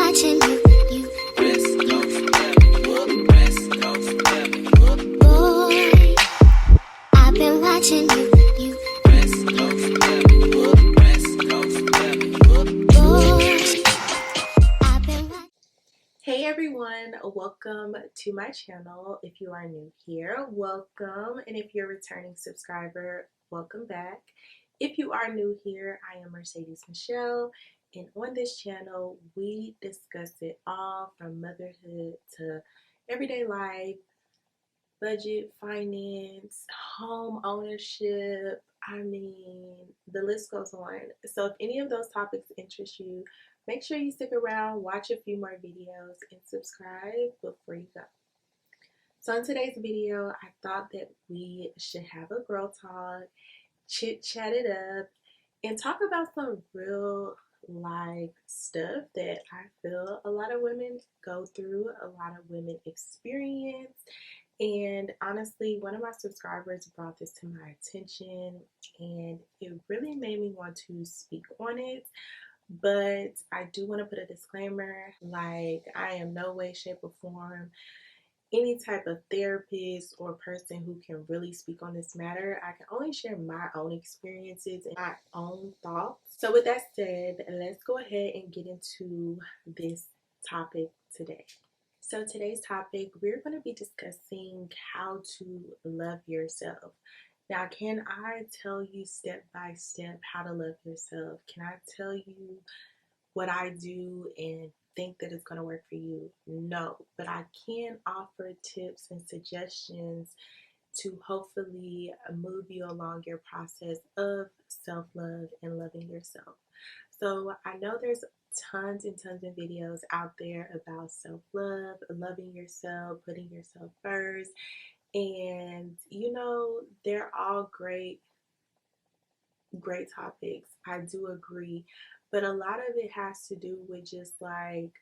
watching you. West Coast, West Coast, boy. I've been watching you. West Coast, West Coast, boy. I've been watching. Hey everyone, welcome to my channel. If you are new here, welcome, and if you're a returning subscriber, welcome back. If you are new here, I am Mercedes Michelle, and on this channel we discuss it all from motherhood to everyday life, budget, finance, home ownership. I mean, the list goes on. So if any of those topics interest you, make sure you stick around, watch a few more videos, and subscribe before you go. So in today's video, I thought that we should have a girl talk, chit-chat it up, and talk about some real life stuff that I feel a lot of women go through, a lot of women experience. And honestly, one of my subscribers brought this to my attention and it really made me want to speak on it. But I do want to put a disclaimer, like I am no way, shape, or form any type of therapist or person who can really speak on this matter. I can only share my own experiences and my own thoughts. So with that said, let's go ahead and get into this topic today. So today's topic, we're going to be discussing how to love yourself. Now, can I tell you step by step how to love yourself? Can I tell you what I do and think that it's going to work for you? No, but I can offer tips and suggestions to hopefully move you along your process of self-love and loving yourself. So I know there's tons and tons of videos out there about self-love, loving yourself, putting yourself first, and you know, they're all great topics. I do agree, but a lot of it has to do with just like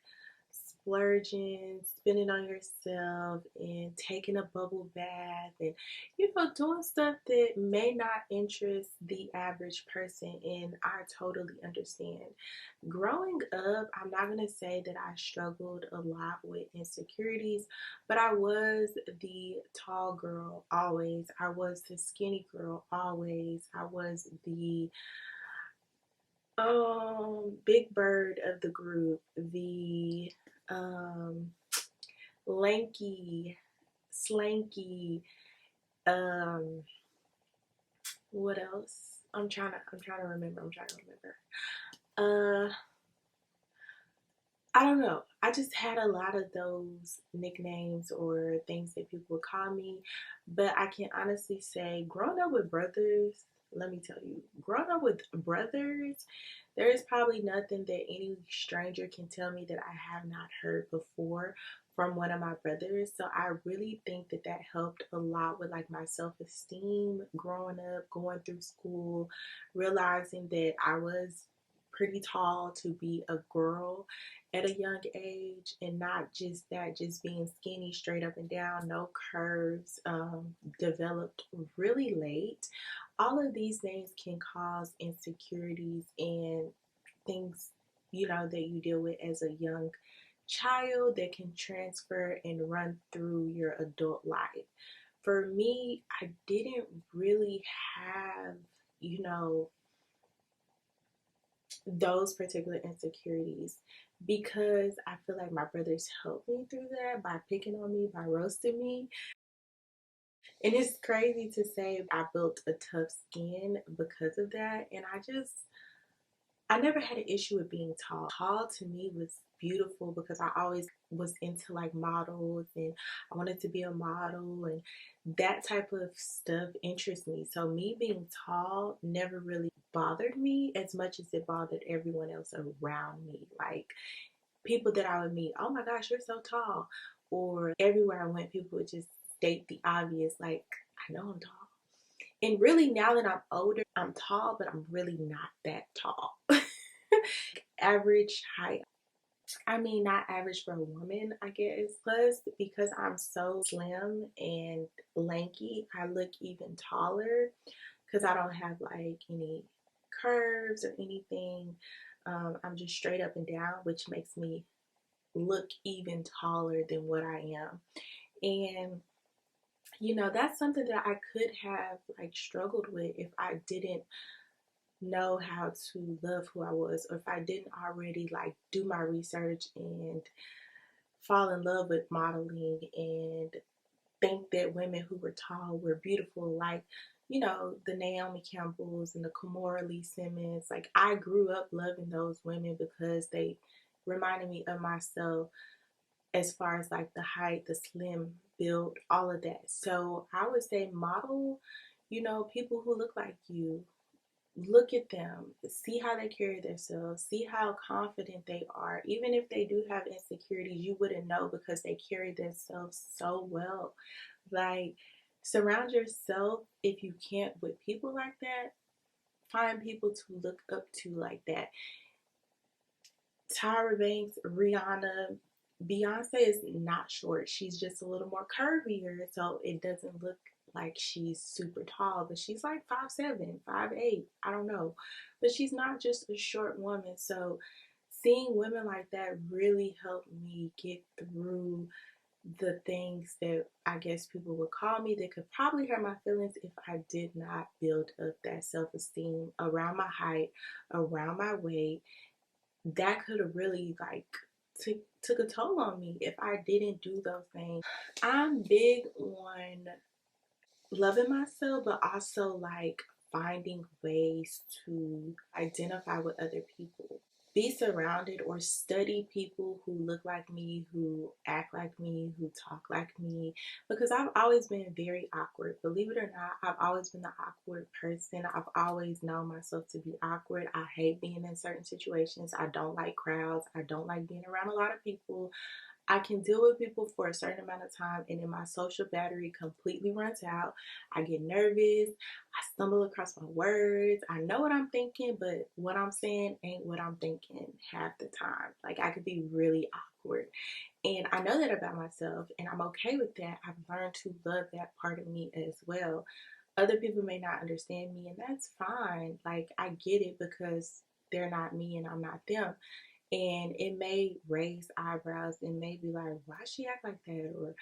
splurging, spending on yourself, and taking a bubble bath, and you know, doing stuff that may not interest the average person. And I totally understand. Growing up, I'm not gonna say that I struggled a lot with insecurities, but I was the tall girl always. I was the skinny girl always. I was the big bird of the group, the um lanky, slanky, um what else? I'm trying to remember. Uh I don't know. I just had a lot of those nicknames or things that people would call me. But I can honestly say, growing up with brothers, let me tell you, growing up with brothers, there is probably nothing that any stranger can tell me that I have not heard before from one of my brothers. So I really think that that helped a lot with like my self-esteem growing up, going through school, realizing that I was pretty tall to be a girl at a young age, and not just that, just being skinny straight up and down, no curves, developed really late. All of these things can cause insecurities and things, you know, that you deal with as a young child that can transfer and run through your adult life. For me, I didn't really have, you know, those particular insecurities because I feel like my brothers helped me through that by picking on me, by roasting me. And it's crazy to say I built a tough skin because of that. And I never had an issue with being tall. Tall to me was beautiful because I always was into like models and I wanted to be a model, and that type of stuff interests me. So me being tall never really bothered me as much as it bothered everyone else around me. Like people that I would meet, oh my gosh, you're so tall. Or everywhere I went, people would just state the obvious, like, I know I'm tall. And really, now that I'm older, I'm tall, but I'm really not that tall. Average height. I mean, not average for a woman, I guess. Plus, because I'm so slim and lanky, I look even taller because I don't have like any curves or anything. I'm just straight up and down, which makes me look even taller than what I am. And you know, that's something that I could have like struggled with if I didn't know how to love who I was, or if I didn't already like do my research and fall in love with modeling and think that women who were tall were beautiful, like, you know, the Naomi Campbells and the Kimora Lee Simmons. Like, I grew up loving those women because they reminded me of myself as far as like the height, the slim build, all of that. So I would say model, you know, people who look like you. Look at them, see how they carry themselves, see how confident they are. Even if they do have insecurities, you wouldn't know because they carry themselves so well. Like, surround yourself, if you can't, with people like that. Find people to look up to like that. Tyra Banks, Rihanna, Beyonce is not short. She's just a little more curvier, so it doesn't look like she's super tall, but she's like 5'7", 5'8", I don't know. But she's not just a short woman. So seeing women like that really helped me get through the things that I guess people would call me that could probably hurt my feelings if I did not build up that self-esteem around my height, around my weight. That could have really like took a toll on me if I didn't do those things. I'm big on loving myself, but also like finding ways to identify with other people. Be surrounded or study people who look like me, who act like me, who talk like me. Because I've always been very awkward. Believe it or not, I've always been the awkward person. I've always known myself to be awkward. I hate being in certain situations. I don't like crowds. I don't like being around a lot of people. I can deal with people for a certain amount of time, and then my social battery completely runs out. I get nervous. I stumble across my words. I know what I'm thinking, but what I'm saying ain't what I'm thinking half the time. Like, I could be really awkward. And I know that about myself, and I'm okay with that. I've learned to love that part of me as well. Other people may not understand me, and that's fine. Like, I get it because they're not me and I'm not them. And it may raise eyebrows and may be like, why she act like that? Or,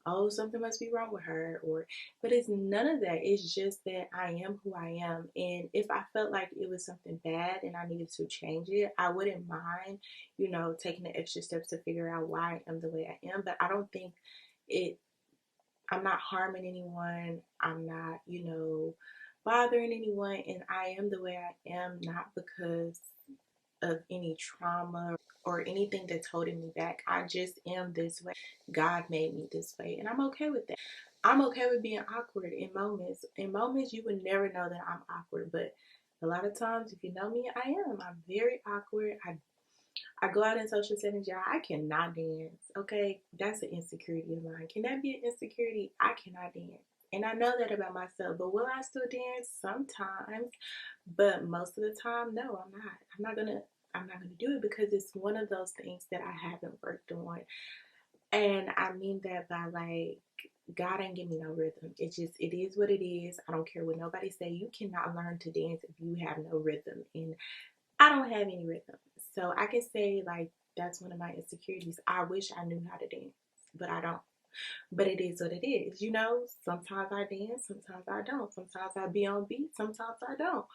oh, something must be wrong with her. Or, but it's none of that. It's just that I am who I am. And if I felt like it was something bad and I needed to change it, I wouldn't mind, you know, taking the extra steps to figure out why I am the way I am. But I don't think it, I'm not harming anyone. I'm not, you know, bothering anyone. And I am the way I am, not because of any trauma or anything that's holding me back. I just am this way. God made me this way, and I'm okay with that. I'm okay with being awkward in moments. In moments, you would never know that I'm awkward, but a lot of times, if you know me, I am. I'm very awkward. I go out in social settings, y'all. I cannot dance. Okay, that's an insecurity of mine. Can that be an insecurity? I cannot dance. And I know that about myself, but will I still dance? Sometimes, but most of the time, no, I'm not. I'm not gonna do it because it's one of those things that I haven't worked on. And I mean that by like, God ain't give me no rhythm. It is what it is. I don't care what nobody say. You cannot learn to dance if you have no rhythm. And I don't have any rhythm. So I can say like that's one of my insecurities. I wish I knew how to dance, but I don't. But it is what it is, you know. Sometimes I dance, sometimes I don't. Sometimes I be on beat, sometimes I don't.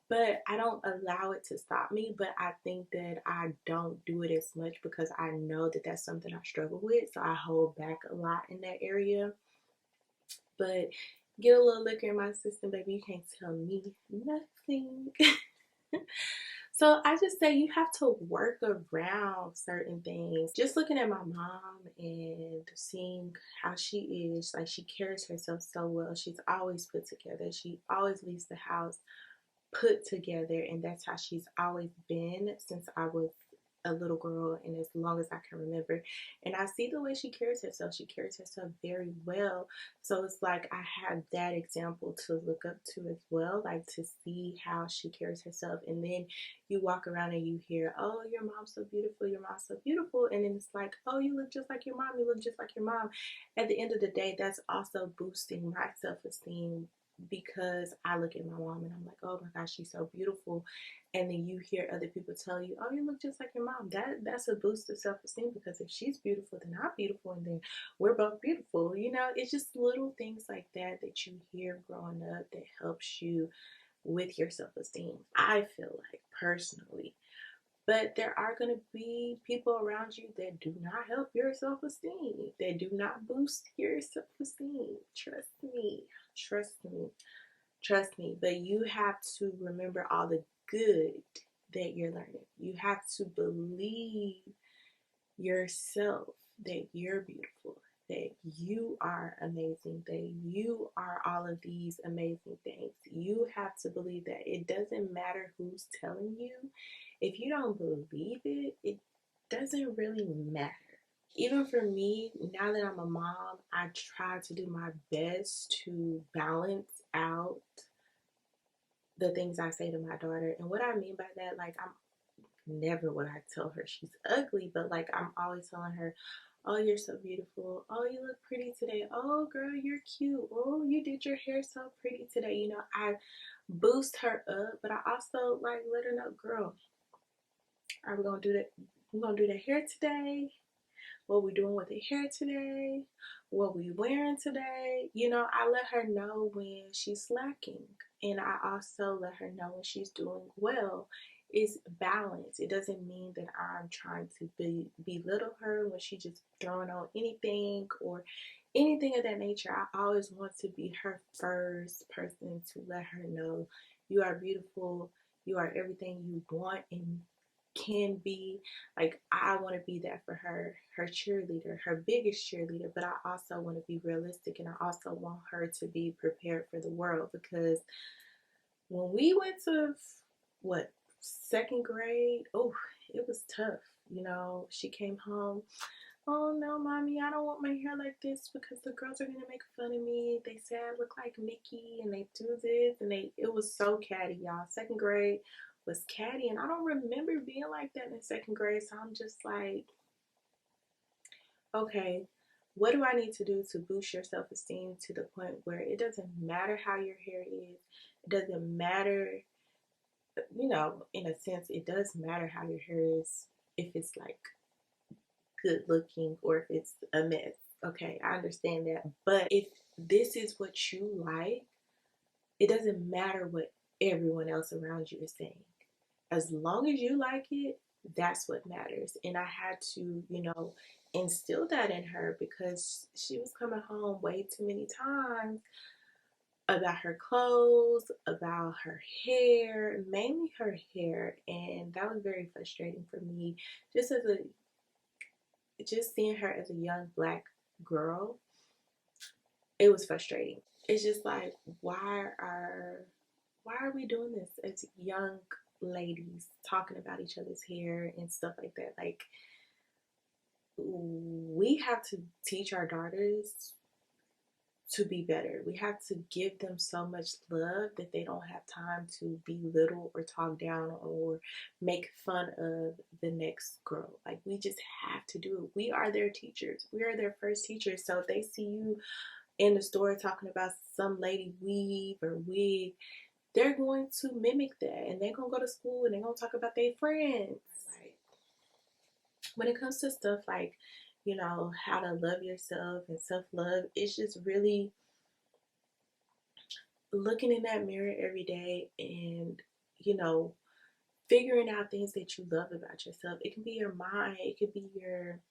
But I don't allow it to stop me. But I think that I don't do it as much because I know that that's something I struggle with. So I hold back a lot in that area. But get a little liquor in my system, baby. You can't tell me nothing. So I just say you have to work around certain things. Just looking at my mom and seeing how she is, like she carries herself so well. She's always put together. She always leaves the house put together, and that's how she's always been since I was a little girl and as long as I can remember. And I see the way she carries herself. She carries herself very well. So it's like I have that example to look up to as well, like to see how she carries herself. And then you walk around and you hear, oh, your mom's so beautiful, your mom's so beautiful. And then it's like, oh, you look just like your mom, you look just like your mom. At the end of the day, that's also boosting my self-esteem because I look at my mom and I'm like, oh my gosh, she's so beautiful. And then you hear other people tell you, oh, you look just like your mom. That's a boost of self-esteem, because if she's beautiful, then I'm beautiful, and then we're both beautiful. You know, it's just little things like that that you hear growing up that helps you with your self-esteem, I feel like, personally. But there are going to be people around you that do not help your self-esteem, that do not boost your self-esteem. Trust me. Trust me. Trust me. But you have to remember all the good that you're learning. You have to believe yourself that you're beautiful, that you are amazing, that you are all of these amazing things. You have to believe that. It doesn't matter who's telling you. If you don't believe it, it doesn't really matter. Even for me, now that I'm a mom, I try to do my best to balance out the things I say to my daughter. And what I mean by that, like, I'm never would I tell her she's ugly, but like, I'm always telling her, oh, you're so beautiful. Oh, you look pretty today. Oh, girl, you're cute. Oh, you did your hair so pretty today. You know, I boost her up, but I also like let her know, girl, are we gonna do that? We're gonna do the hair today. What we doing with the hair today? What we wearing today? You know, I let her know when she's slacking, and I also let her know when she's doing well. It's balance. It doesn't mean that I'm trying to belittle her when she just throwing on anything or anything of that nature. I always want to be her first person to let her know you are beautiful. You are everything you want and can be. Like, I want to be that for her, her cheerleader, her biggest cheerleader. But I also want to be realistic, and I also want her to be prepared for the world, because when we went to what, second grade, oh, it was tough. You know, she came home, oh no, mommy, I don't want my hair like this because the girls are gonna make fun of me. They say I look like Mickey, and they do this, and it was so catty, y'all. Second grade was catty, and I don't remember being like that in second grade. So I'm just like, okay, what do I need to do to boost your self-esteem to the point where it doesn't matter how your hair is, it doesn't matter, you know, in a sense, it does matter how your hair is if it's like good looking or if it's a mess. Okay, I understand that. But if this is what you like, it doesn't matter what everyone else around you is saying. As long as you like it, that's what matters. And I had to, you know, instill that in her, because she was coming home way too many times about her clothes, about her hair, mainly her hair. And that was very frustrating for me, just as a just seeing her as a young black girl. It was frustrating. It's just like, why are we doing this as young ladies, talking about each other's hair and stuff like that? Like, we have to teach our daughters to be better. We have to give them so much love that they don't have time to belittle or talk down or make fun of the next girl. Like, we just have to do it. We are their teachers. We are their first teachers. So if they see you in the store talking about some lady weave or wig, they're going to mimic that, and they're gonna go to school and they're gonna talk about their friends. Like, when it comes to stuff like, you know, how to love yourself and self-love, it's just really looking in that mirror every day and, you know, figuring out things that you love about yourself. It can be your mind, it could be your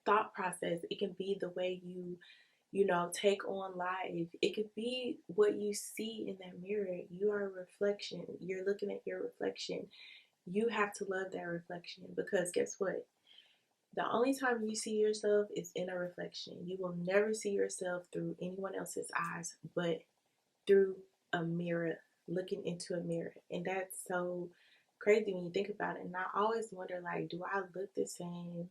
thought process, it can be the way you know, take on life. It could be what you see in that mirror. You are a reflection. You're looking at your reflection. You have to love that reflection, because guess what? The only time you see yourself is in a reflection. You will never see yourself through anyone else's eyes, but through a mirror, looking into a mirror. And that's so crazy when you think about it. And I always wonder, like, do I look the same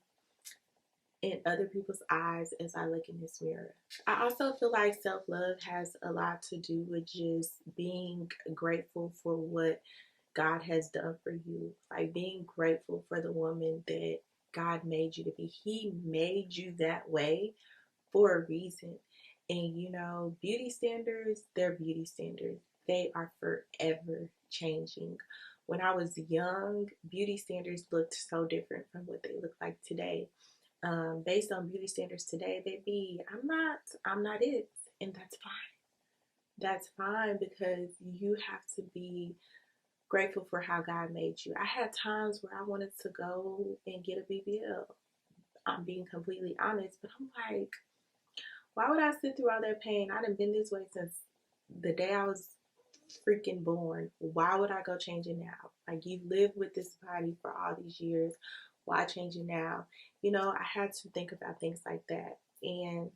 in other people's eyes as I look in this mirror? I also feel like self-love has a lot to do with just being grateful for what God has done for you. Like, being grateful for the woman that God made you to be. He made you that way for a reason. And you know, beauty standards, they're beauty standards. They are forever changing. When I was young, beauty standards looked so different from what they look like today. Based on beauty standards today, baby, I'm not it. And that's fine. That's fine because you have to be grateful for how God made you. I had times where I wanted to go and get a BBL. I'm being completely honest, but I'm like, why would I sit through all that pain? I done been this way since the day I was freaking born. Why would I go change it now? Like, you lived with this body for all these years. Why change it now? You know, I had to think about things like that. And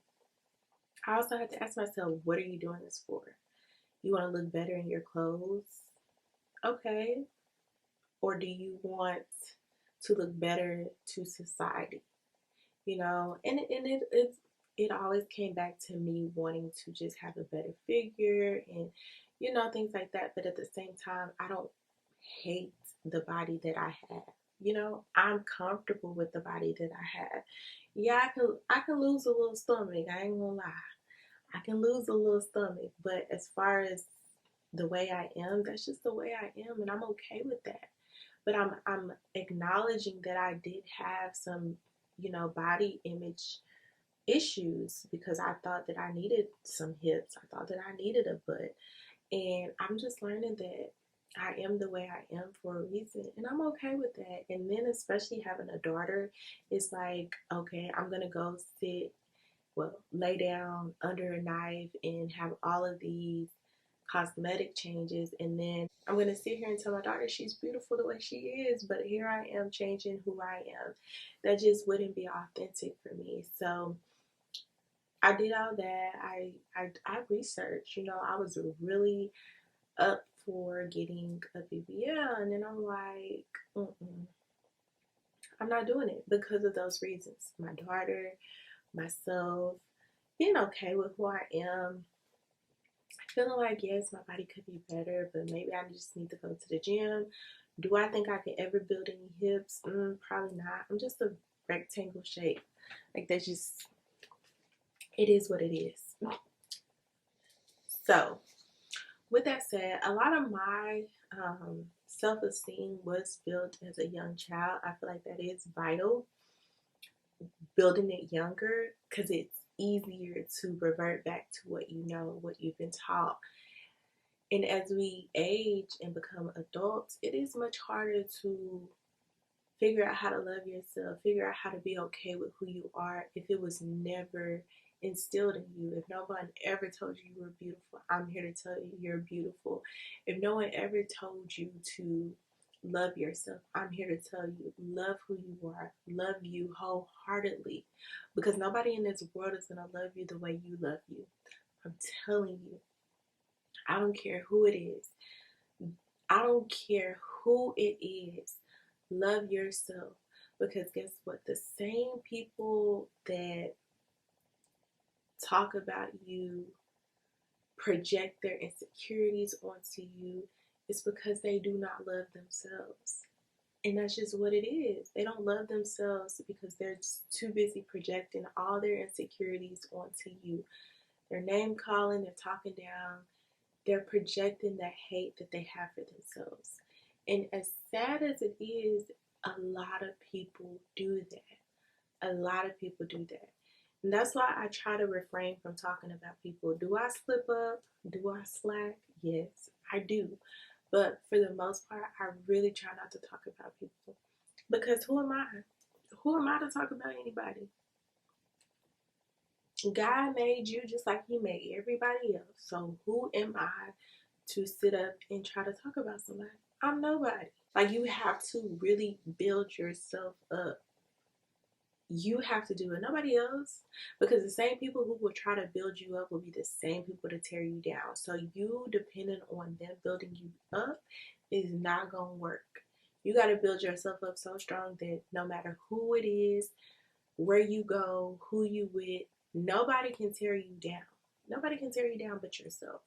I also had to ask myself, what are you doing this for? You want to look better in your clothes? Okay. Or do you want to look better to society? You know, and it always came back to me wanting to just have a better figure and you know things like that. But at the same time, I don't hate the body that I have. You know, I'm comfortable with the body that I have. Yeah, I can lose a little stomach. I ain't gonna lie. I can lose a little stomach, but as far as the way I am, that's just the way I am, and I'm okay with that. But I'm acknowledging that I did have some, you know, body image issues because I thought that I needed some hips. I thought that I needed a butt. And I'm just learning that I am the way I am for a reason. And I'm okay with that. And then especially having a daughter, it's like, okay, I'm gonna go sit, well, lay down under a knife and have all of these cosmetic changes, and then I'm gonna sit here and tell my daughter she's beautiful the way she is, but here I am changing who I am. That just wouldn't be authentic for me. So I did all that. I researched, you know, I was really up for getting a BBL, and then I'm like, I'm not doing it because of those reasons. My daughter, myself, being okay with who I am, feeling like, yes, my body could be better, but maybe I just need to go to the gym. Do I think I could ever build any hips? Probably not. I'm just a rectangle shape. Like, that's just, it is what it is. So, with that said, a lot of my self-esteem was built as a young child. I feel like that is vital, building it younger, because it's easier to revert back to what you know, what you've been taught. And as we age and become adults, it is much harder to figure out how to love yourself, figure out how to be okay with who you are if it was never instilled in you. If no one ever told you you were beautiful, I'm here to tell you you're beautiful. If no one ever told you to love yourself, I'm here to tell you love who you are, love you wholeheartedly, because nobody in this world is going to love you the way you love you. I'm telling you. I don't care who it is. I don't care who it is. Love yourself. Because guess what? The same people that talk about you, project their insecurities onto you, is because they do not love themselves. And that's just what it is. They don't love themselves because they're just too busy projecting all their insecurities onto you. They're name calling, they're talking down, they're projecting that hate that they have for themselves. And as sad as it is, a lot of people do that. A lot of people do that. And that's why I try to refrain from talking about people. Do I slip up? Do I slack? Yes, I do. But for the most part, I really try not to talk about people. Because who am I? Who am I to talk about anybody? God made you just like He made everybody else. So who am I to sit up and try to talk about somebody? I'm nobody. Like, you have to really build yourself up. You have to do it, nobody else. Because the same people who will try to build you up will be the same people to tear you down. So you depending on them building you up is not gonna work. You got to build yourself up so strong that no matter who it is, where you go, who you with, nobody can tear you down. Nobody can tear you down but yourself.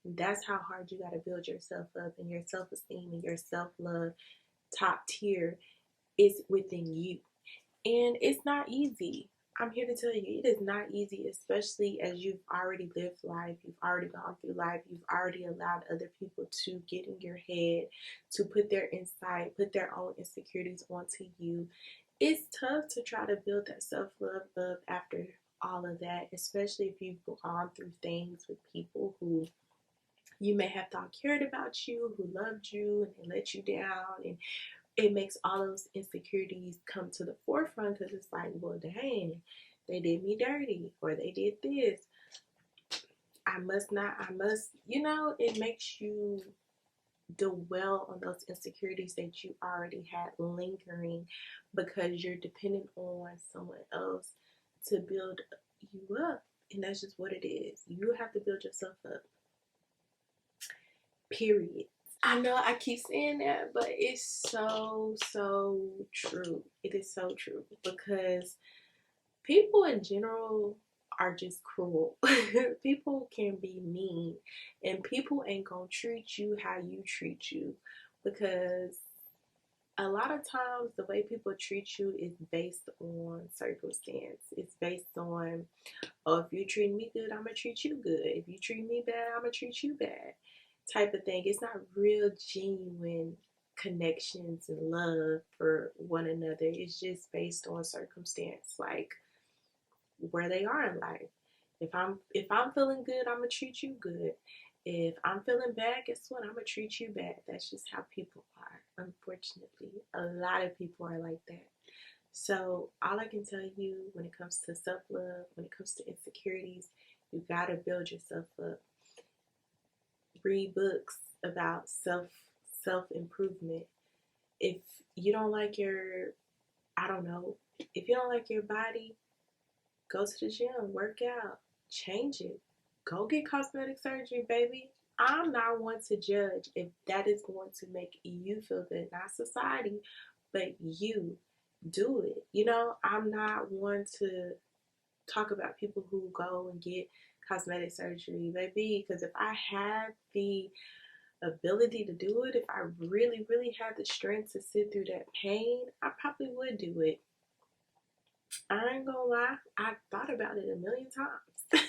And that's how hard you got to build yourself up, and your self-esteem and your self-love top tier is within you. And it's not easy. I'm here to tell you, it is not easy, especially as you've already lived life, you've already gone through life, you've already allowed other people to get in your head, to put their insight, put their own insecurities onto you. It's tough to try to build that self-love up after all of that, especially if you've gone through things with people who you may have thought cared about you, who loved you, and they let you down, and it makes all those insecurities come to the forefront because it's like, well, dang, they did me dirty, or they did this. I must not, I must, it makes you dwell on those insecurities that you already had lingering because you're dependent on someone else to build you up. And that's just what it is. You have to build yourself up, period. I know I keep saying that, but it's so true. It is so true because people in general are just cruel. People can be mean, and people ain't gonna treat you how you treat you because a lot of times the way people treat you is based on circumstance. It's based on, oh, if you treat me good, I'm gonna treat you good. If you treat me bad, I'm gonna treat you bad, type of thing. It's not real genuine connections and love for one another. It's just based on circumstance, like where they are in life. If I'm feeling good, I'm gonna treat you good. If I'm feeling bad, guess what? I'm gonna treat you bad. That's just how people are. Unfortunately, a lot of people are like that. So all I can tell you when it comes to self-love, when it comes to insecurities, you gotta build yourself up. Read books about self-improvement. If you don't like your, I don't know, if you don't like your body, go to the gym, work out, change it. Go get cosmetic surgery, baby. I'm not one to judge if that is going to make you feel good, not society, but you. Do it. I'm not one to talk about people who go and get cosmetic surgery, baby, because if I had the ability to do it, if I really, really had the strength to sit through that pain, I probably would do it. I ain't gonna lie, I thought about it a million times.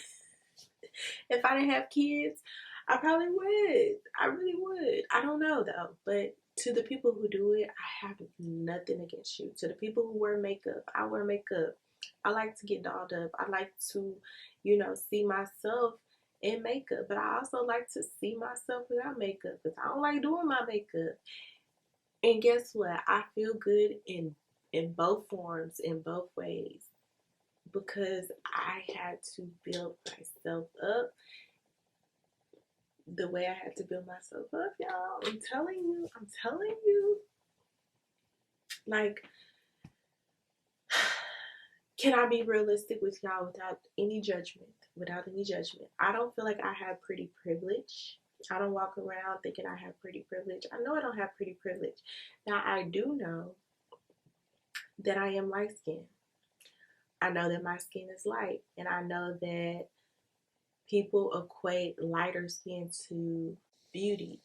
If I didn't have kids, I probably would. I really would. I don't know though, but to the people who do it, I have nothing against you. To the people who wear makeup, I wear makeup. I like to get dolled up. I like to, see myself in makeup, but I also like to see myself without makeup because I don't like doing my makeup. And guess what? I feel good in both forms, in both ways, because I had to build myself up the way I had to build myself up, y'all. I'm telling you. Like, can I be realistic with y'all without any judgment? Without any judgment. I don't feel like I have pretty privilege. I don't walk around thinking I have pretty privilege. I know I don't have pretty privilege. Now, I do know that I am light skinned. I know that my skin is light. And I know that people equate lighter skin to beauty.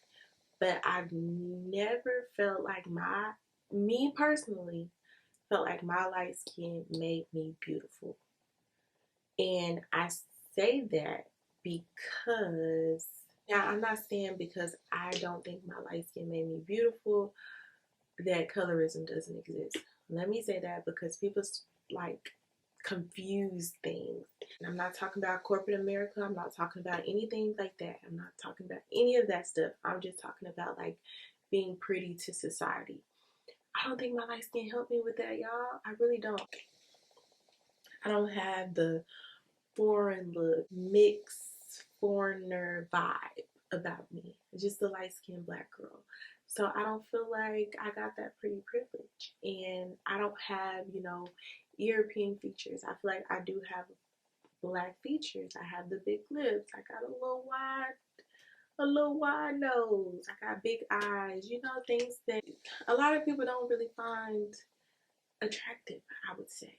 But I've never felt like me personally, felt like my light skin made me beautiful. And I say that because, now I'm not saying because I don't think my light skin made me beautiful that colorism doesn't exist. Let me say that because people like confuse things. I'm not talking about corporate America. I'm not talking about anything like that. I'm not talking about any of that stuff. I'm just talking about like being pretty to society. I don't think my light skin helped me with that, y'all. I really don't. I don't have the foreign look, mixed foreigner vibe about me. Just a light skinned black girl. So I don't feel like I got that pretty privilege. And I don't have, European features. I feel like I do have black features. I have the big lips. I got a little wide nose. I got big eyes. Things that a lot of people don't really find attractive, I would say.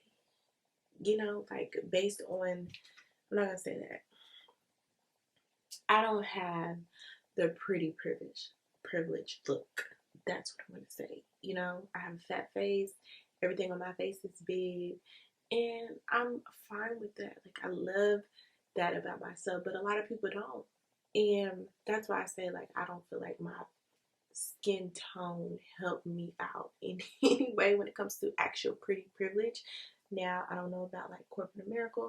Like based on, I'm not gonna say that. I don't have the pretty privilege look. That's what I'm gonna say. I have a fat face. Everything on my face is big. And I'm fine with that. Like, I love that about myself, but a lot of people don't. And that's why I say, like, I don't feel like my skin tone helped me out in any way when it comes to actual pretty privilege. Now, I don't know about like corporate America,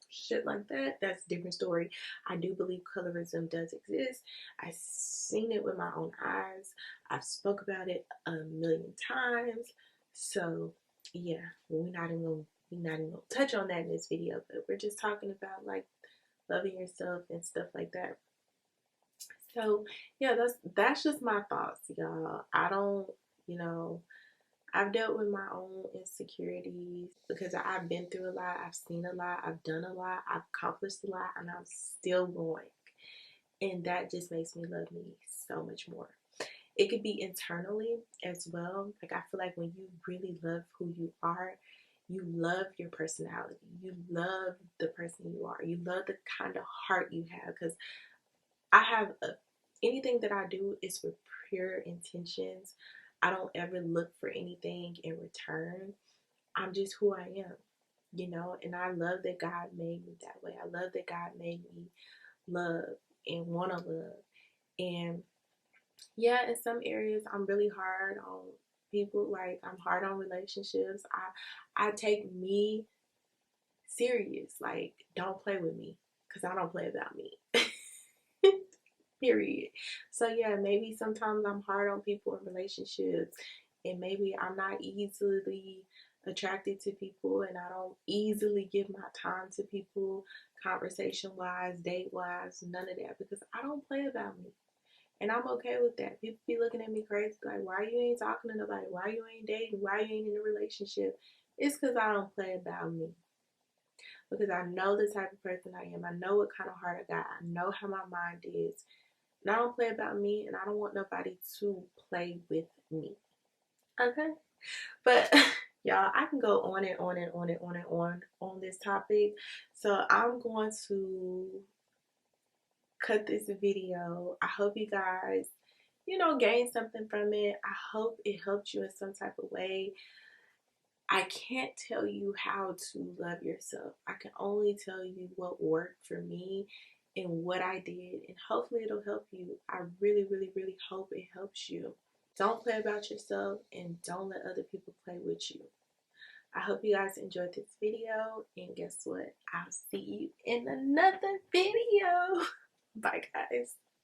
shit like that. That's a different story. I do believe colorism does exist. I've seen it with my own eyes. I've spoke about it a million times. So yeah, we're not even gonna touch on that in this video, but we're just talking about like loving yourself and stuff like that. So yeah, that's just my thoughts, y'all. I don't, you know, I've dealt with my own insecurities because I've been through a lot, I've seen a lot, I've done a lot, I've accomplished a lot, and I'm still going. And that just makes me love me so much more. It could be internally as well. Like, I feel like when you really love who you are, you love your personality. You love the person you are. You love the kind of heart you have. Because I have anything that I do is with pure intentions. I don't ever look for anything in return. I'm just who I am, and I love that God made me that way. I love that God made me love and want to love. And yeah, in some areas, I'm really hard on people. Like, I'm hard on relationships. I take me serious. Like, don't play with me because I don't play about me. Period. So yeah, maybe sometimes I'm hard on people in relationships, and maybe I'm not easily attracted to people, and I don't easily give my time to people, conversation wise, date wise, none of that, because I don't play about me. And I'm okay with that. People be looking at me crazy, like, why you ain't talking to nobody? Why you ain't dating? Why you ain't in a relationship? It's because I don't play about me. Because I know the type of person I am. I know what kind of heart I got. I know how my mind is. And I don't play about me, and I don't want nobody to play with me. Okay? But y'all, I can go on and on and on and on and on this topic. So I'm going to cut this video. I hope you guys, gain something from it. I hope it helped you in some type of way. I can't tell you how to love yourself. I can only tell you what worked for me and what I did, and hopefully it'll help you. I really, really, really hope it helps you. Don't play about yourself, and don't let other people play with you. I hope you guys enjoyed this video, and guess what? I'll see you in another video. Bye, guys.